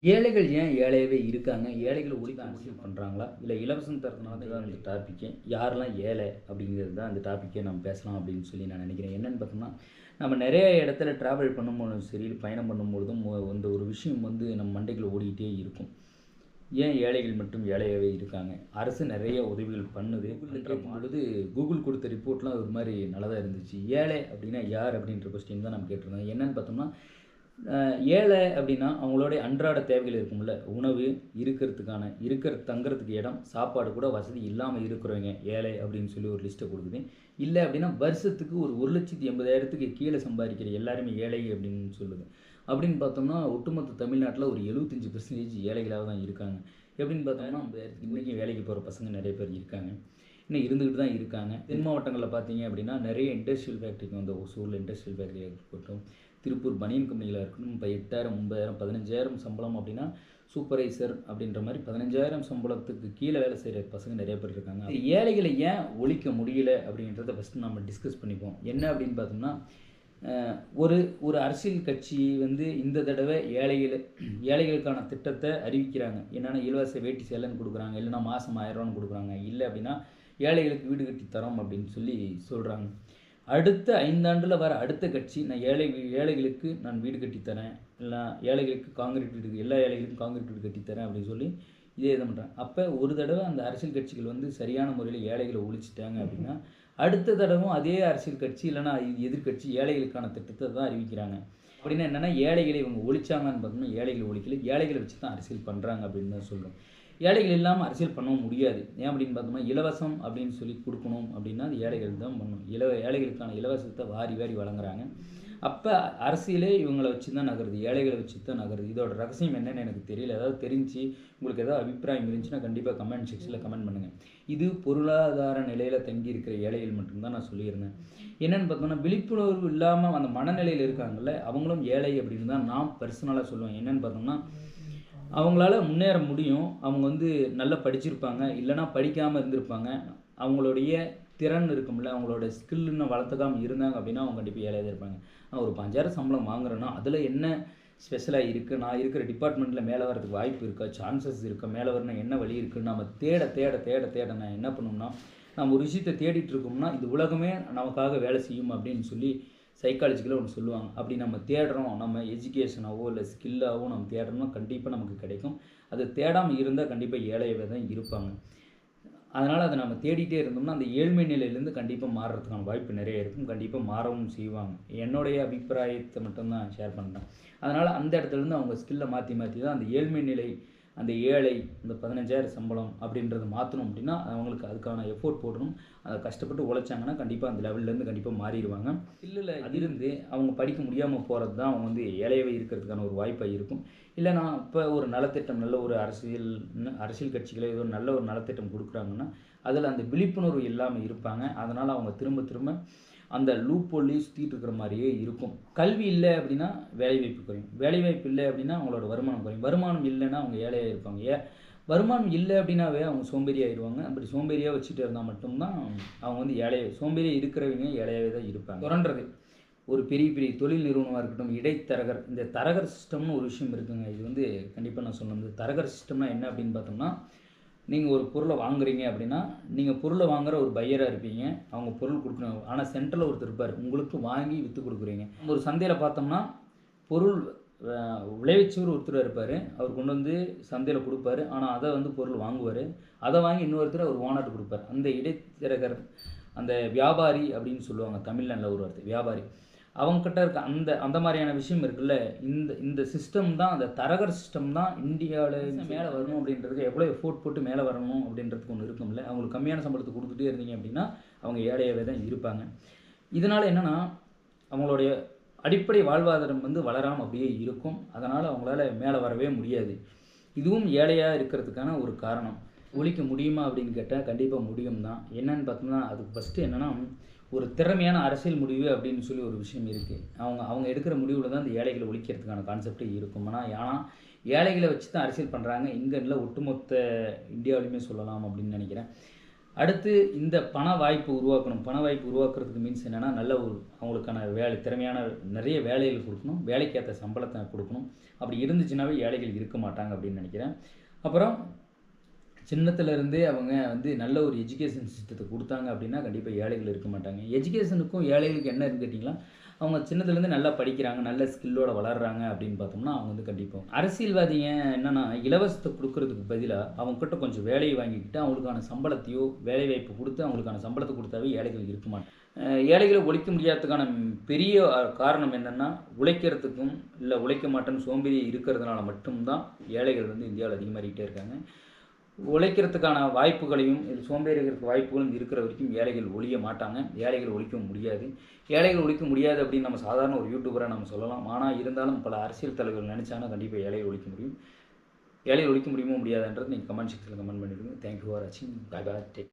ஏழைகள் ஏன் ஏழையாவே இருக்காங்க? ஏழைகள ஒழிக்க அரசியல் பண்றாங்களா? இல்ல இலவசம் தரதுனால தான் இந்த டாபிக்கே. யாரெல்லாம் ஏழை அப்படிங்கிறது தான் இந்த டாபிக்கே நம்ம பேசலாம் அப்படின்னு சொல்லி நான் நினைக்கிறேன். என்னன்னு பார்த்தோம்னா, நம்ம நெறைய இடத்துல டிராவல் பண்ணும்போதும் சரி, பயணம் பண்ணும்பொழுதும் இந்த ஒரு விஷயம் வந்து நம்ம மண்டைக்குள்ள ஓடிக்கிட்டே இருக்கும். ஏன் ஏழைகள் மட்டும் ஏழையாவே இருக்காங்க? அரசு நெறைய உதவிகள் பண்ணுது. கூகுள்ல கேட்கும்பொழுது கூகுள் கொடுத்த ரிப்போர்ட்லாம் ஒரு மாரி நல்லா தான் இருந்துச்சு. ஏழை அப்படின்னா யார்? அப்படின்ற கொஸ்டின் தான் நம்ம கேட்டிருந்தோம். என்னன்னு பார்த்தோம்னா, ஏழை அப்படின்னா அவங்களுடைய அன்றாட தேவைகள் இருக்கும்ல. உணவு, தங்குறதுக்கு இடம், சாப்பாடு கூட வசதி இல்லாம இருக்கிறவங்க ஏழை அப்படின்னு சொல்லி ஒரு லிஸ்ட்ட குடுக்குது. இல்ல அப்படின்னா வருஷத்துக்கு ஒரு 1,80,000க்கு கீழ சம்பாதிக்கிற எல்லாருமே ஏழை அப்படின்னு சொல்லுது. அப்படின்னு பார்த்தோம்னா, ஒட்டுமொத்த தமிழ்நாட்டுல ஒரு 75% ஏழைகளாக தான் இருக்காங்க. எப்படின்னு பார்த்தோம்னா, இன்னைக்கும் வேலைக்கு போற பசங்க நெறைய பேர் இருக்காங்க. இன்னும் இருந்துகிட்டு தான் இருக்காங்க. தென் மாவட்டங்கள்ல பார்த்தீங்க அப்படின்னா, நெறைய இண்டஸ்ட்ரியல் ஃபேக்டரிக்கு வந்து ஒசூர்ல இண்டஸ்ட்ரியல் ஃபேக்டரியா இருக்கட்டும், திருப்பூர் பனியன் கம்பெனிகளா இருக்கட்டும், இப்போ 8,000, 9,000, 15,000 சம்பளம் அப்படின்னா, சூப்பர்வைசர் அப்படின்ற மாரி 15,000 சம்பளத்துக்கு கீழ வேலை செய்ற பசங்க நெறைய பேர் இருக்காங்க. ஏழைகளை ஏன் ஒழிக்க முடியல அப்படின்றத ஃபர்ஸ்ட் நம்ம டிஸ்கஸ் பண்ணிப்போம். என்ன அப்படின்னு பார்த்தோம்னா, அ ஒரு ஒரு அரசியல் கட்சி வந்து இந்த தடவ ஏழைகளுக்கான திட்டத்த அறிவிக்கிறாங்க. என்னன்னா, இலவச வேட்டி சேலைன்னு குடுக்குறாங்க. இல்லன்னா மாசம் ரூ. 1000 குடுக்குறாங்க. இல்ல அப்படின்னா, ஏழைகளுக்கு வீடு கட்டி தரோம் அப்படின்னு சொல்லி சொல்றாங்க. அடுத்த 5 ஆண்டுல வர அடுத்த கட்சி, நான் ஏழைகளுக்கு நான் வீடு கட்டி தரேன். இல்ல ஏழைகளுக்கு கான்கிரீட் வீடு எல்லா ஏழைகளுக்கும் கான்கிரீட் வீடு கட்டி தரேன் அப்படின்னு சொல்லி இதே இது பண்றாங்க. அப்ப ஒரு தடவ அந்த அரசியல் கட்சிகள் வந்து சரியான முறையில ஏழைகள ஒழிச்சுட்டாங்க அப்படின்னா, அடுத்த தடவும் அதே அரசியல் கட்சி இல்லன்னா எதிர்க்கட்சி ஏழைகளுக்கான திட்டத்த தான் அறிவிக்கிறாங்க. அப்படின்னா என்னன்னா, ஏழைகளை இவங்க ஒழிச்சாங்களான்னு பார்த்தோம்னா, ஏழைகள ஒழிக்கல. ஏழைகள வச்சு தான் அரசியல் பண்றாங்க அப்படின்னு தான் சொல்றோம். ஏழைகள் இல்லாம அரசியல் பண்ணவும் முடியாது. ஏன் அப்படின்னு பார்த்தோம்னா, இலவசம் அப்படின்னு சொல்லி குடுக்கணும் அப்படின்னா, அது ஏழைகள் தான் பண்ணணும். ஏழைகளுக்கான இலவசத்த வாரி வாரி வழங்குறாங்க. அப்ப அரசியலே இவங்கள வச்சு தான் நகருது. ஏழைகள வச்சு தான் நகருது. இதோட ரகசியம் என்னன்னு எனக்கு தெரியல. ஏதாவது தெரிஞ்சு உங்களுக்கு ஏதாவது அபிப்பிராயம் இருந்துச்சுன்னா, கண்டிப்பா கமெண்ட் செக்ஷன்ல கமெண்ட் பண்ணுங்க. இது பொருளாதார நிலையில தங்கி இருக்கிற ஏழைகள் மட்டும் தான் நான் சொல்லியிருந்தேன். என்னன்னு பார்த்தோம்னா, விழிப்புணர்வு இல்லாம அந்த மனநிலையில இருக்காங்கல்ல, அவங்களும் ஏழை அப்படின்னு தான் நான் பெர்சனலா சொல்லுவேன். என்னன்னு பார்த்தோம்னா, அவங்களால முன்னேற முடியும். அவங்க வந்து நல்லா படிச்சிருப்பாங்க. இல்லன்னா படிக்காம இருந்திருப்பாங்க. அவங்களுடைய திறன் இருக்கும்ல, அவங்களோட ஸ்கில் இன்னும் வளர்த்துக்காம இருந்தாங்க அப்படின்னா, அவங்க கண்டிப்பா ஏழையா தான் இருப்பாங்க. ஆனா ஒரு 5,000 சம்பளம் வாங்குறேன்னா, அதில என்ன ஸ்பெஷலா இருக்கு? நான் இருக்கிற டிபார்ட்மெண்ட்ல மேல வரதுக்கு வாய்ப்பு இருக்கா? சான்சஸ் இருக்கா? மேல வரணும்னா என்ன வழி இருக்குன்னு நம்ம தேட நான் என்ன பண்ணுவோம்னா, நம்ம ஒரு விஷயத்த தேடிட்டு இருக்கோம்னா, இந்த உலகமே நமக்காக வேலை செய்யும் அப்படின்னு சொல்லி சைக்காலஜிக்கலா ஒண்ணு சொல்லுவாங்க. அப்படி நம்ம தேடுறோம், நம்ம எஜுகேஷனாவோ, இல்ல ஸ்கில்லாவோ நம்ம தேடுறோம்னா கண்டிப்பா நமக்கு கிடைக்கும். அது தேடாம இருந்தா கண்டிப்பா ஏழையாவே தான் இருப்பாங்க. அதனால அத நம்ம தேடிட்டே இருந்தோம்னா, அந்த ஏழ்மை நிலையிலேருந்து கண்டிப்பா மாறுறதுக்கான வாய்ப்பு நெறைய இருக்கும். கண்டிப்பா மாறவும் செய்வாங்க. என்னுடைய அபிப்பிராயத்த மட்டும் தான் ஷேர் பண்றேன். அதனால அந்த இடத்துலருந்து அவங்க ஸ்கில்ல மாத்தி மாத்தி தான் அந்த ஏழ்மை நிலை, அந்த ஏழை, இந்த 15,000 சம்பளம் அப்படின்றத மாத்தணும் அப்படின்னா, அவங்களுக்கு அதுக்கான எஃபோர்ட் போடணும். அத கஷ்டப்பட்டு உழைச்சாங்கன்னா, கண்டிப்பா அந்த லெவல்லேருந்து கண்டிப்பா மாறிருவாங்க. இல்ல இருந்து அவங்க படிக்க முடியாம போறது தான் அவங்க வந்து ஏழையாவே இருக்கிறதுக்கான ஒரு வாய்ப்பா இருக்கும். இல்லன்னா, இப்ப ஒரு நலத்திட்டம் நல்ல ஒரு அரசியல் கட்சிகளே ஏதோ நல்ல ஒரு நலத்திட்டம் குடுக்குறாங்கன்னா, அதில அந்த விழிப்புணர்வு இல்லாம இருப்பாங்க. அதனால அவங்க திரும்ப திரும்ப அந்த லூப் ஹோல்லயே சுத்திட்டு இருக்கிற மாரியே இருக்கும். கல்வி இல்ல அப்படின்னா, வேலைவாய்ப்பு குறையும். வேலைவாய்ப்பு இல்ல அப்படின்னா, அவங்களோட வருமானம் குறையும். வருமானம் இல்லன்னா, அவங்க ஏழையா இருப்பாங்க. வருமானம் இல்ல அப்படின்னாவே அவங்க சோம்பேறி ஆயிருவாங்க. அப்படி சோம்பேறியா வச்சுட்டு இருந்தா மட்டும் தான் அவங்க வந்து சோம்பேறியா இருக்கிறவங்க ஏழையாவே தான் இருப்பாங்க. சுரண்டுறது. ஒரு பெரிய பெரிய தொழில் நிறுவனமா இருக்கட்டும், இடைத்தரகர். இந்த தரகர் சிஸ்டம்னு ஒரு விஷயம் இருக்குங்க. இது வந்து கண்டிப்பா நான் சொல்லணும். இந்த தரகர் சிஸ்டம்னா என்ன அப்படின்னு பார்த்தோம்னா, நீங்க ஒரு பொருள வாங்குறீங்க அப்படின்னா, நீங்க பொருள வாங்குற ஒரு பையரா இருப்பீங்க. அவங்க பொருள் குடுக்கணும். ஆனா சென்டர்ல ஒருத்தர் இருப்பாரு. உங்களுக்கு வாங்கி வித்து குடுக்குறீங்க. ஒரு சந்தையில பார்த்தோம்னா, பொருள் அ விளைவிச்சவர் ஒருத்தர் இருப்பாரு. அவர் கொண்டு வந்து சந்தையில குடுப்பாரு. ஆனா அத வந்து பொருள் வாங்குவாரு. அத வாங்கி இன்னொருத்தர் அவர் ஓனர்ட்ட குடுப்பாரு. அந்த இடைத்தரகர், அந்த வியாபாரி அப்படின்னு சொல்லுவாங்க. தமிழ்ல நல்ல ஒரு வார்த்தை. வியாபாரி. அவங்க கிட்ட இருக்க அந்த அந்த மாரியான விஷயம் இருக்குல்ல. இந்த இந்த சிஸ்டம் தான் அந்த தரகர் சிஸ்டம் தான் இந்தியாவுல மேல வரணும் அப்படின்றதுக்கு எவ்வளோ எஃபோர்ட் போட்டு மேல வரணும் அப்படின்றதுக்கு ஒண்ணு இருக்கும்ல. அவங்களுக்கு கம்மியான சம்பளத்த குடுத்துட்டே இருந்தீங்க அப்படின்னா, அவங்க ஏழையாவே தான் இருப்பாங்க. இதனால என்னன்னா, அவங்களுடைய அடிப்படை வாழ்வாதாரம் வந்து வளராம அப்படியே இருக்கும். அதனால அவங்களால மேல வரவே முடியாது. இதுவும் ஏழையா இருக்கிறதுக்கான ஒரு காரணம். ஒழிக்க முடியுமா அப்படின்னு கேட்டா, கண்டிப்பா முடியும் தான். என்னன்னு பார்த்தோம்னா, அதுக்கு ஃபர்ஸ்ட்டு என்னன்னா, ஒரு திறமையான அரசியல் முடிவு அப்படின்னு சொல்லி ஒரு விஷயம் இருக்கு. அவங்க அவங்க எடுக்கிற முடிவுல தான் இந்த ஏழைகள ஒழிக்கிறதுக்கான கான்செப்ட்டே இருக்கும். ஆனா ஏழைகள வச்சு தான் அரசியல் பண்றாங்க. இங்க இல்ல ஒட்டுமொத்த இந்தியாவிலுமே சொல்லலாம் அப்படின்னு நெனைக்கிறேன். அடுத்து இந்த பண வாய்ப்பு உருவாக்கணும். பண வாய்ப்பு உருவாக்குறதுக்கு மீன்ஸ் என்னன்னா, நல்ல ஒரு அவங்களுக்கான வேலை திறமையான நிறைய வேலைகள் குடுக்கணும். வேலைக்கேத்த சம்பளத்த குடுக்கணும். அப்படி இருந்துச்சுனாவே ஏழைகள் இருக்க மாட்டாங்க அப்படின்னு நினைக்கிறேன். அப்புறம் சின்னத்திலருந்தே அவங்க வந்து நல்ல ஒரு எஜுகேஷன் சிஸ்டத்த குடுத்தாங்க அப்படின்னா, கண்டிப்பா ஏழைகள் இருக்க மாட்டாங்க. எஜுகேஷனுக்கும் ஏழைகளுக்கும் என்ன இருக்குன்னு கேட்டீங்கன்னா, அவங்க சின்னதுலேருந்து நல்லா படிக்கிறாங்க, நல்ல ஸ்கில்லோட வளர்றாங்க அப்படின்னு பார்த்தோம்னா, அவங்க வந்து கண்டிப்பா அரசியல்வாதிங்க என்னன்னா, இலவசத்த குடுக்குறதுக்கு பதிலா, அவங்ககிட்ட கொஞ்சம் வேலைய வாங்கிக்கிட்டு, அவங்களுக்கான சம்பளத்தையோ, வேலைவாய்ப்பு குடுத்து, அவங்களுக்கான சம்பளத்த குடுத்தாவே ஏழைகள் இருக்க மாட்டாங்க. ஏழைகள ஒழிக்க முடியாததுக்கான பெரிய காரணம் என்னன்னா, உழைக்கிறதுக்கும், இல்ல உழைக்க மாட்டேன்னு சோம்பேறி இருக்கிறதுனால மட்டும் தான் ஏழைகள் வந்து இந்தியாவுல அதிகமாகிட்டே இருக்காங்க. உழைக்கிறதுக்கான வாய்ப்புகளையும், இது சோம்பேறி இருக்கிறதுக்கு வாய்ப்புகளும் இருக்கிற வரைக்கும் ஏழைகள் ஒழிய மாட்டாங்க. ஏழைகள் ஒழிக்கவும் முடியாது. ஏழைகள் ஒழிக்க முடியாது அப்படின்னு நம்ம சாதாரண ஒரு யூடியூபரா நம்ம சொல்லலாம். ஆனா இருந்தாலும் பல அரசியல் தலைவர்கள் நினைச்சாங்கன்னா கண்டிப்பா ஏழைகள் ஒழிக்க முடியும். ஏழைகள் ஒழிக்க முடியுமோ முடியாதான்றது நீங்க கமெண்ட் செக்ஷன்ல கமெண்ட் பண்ணிடுங்க. தேங்க் யூ ஃபார் வாட்சிங். Bye bye. டேக்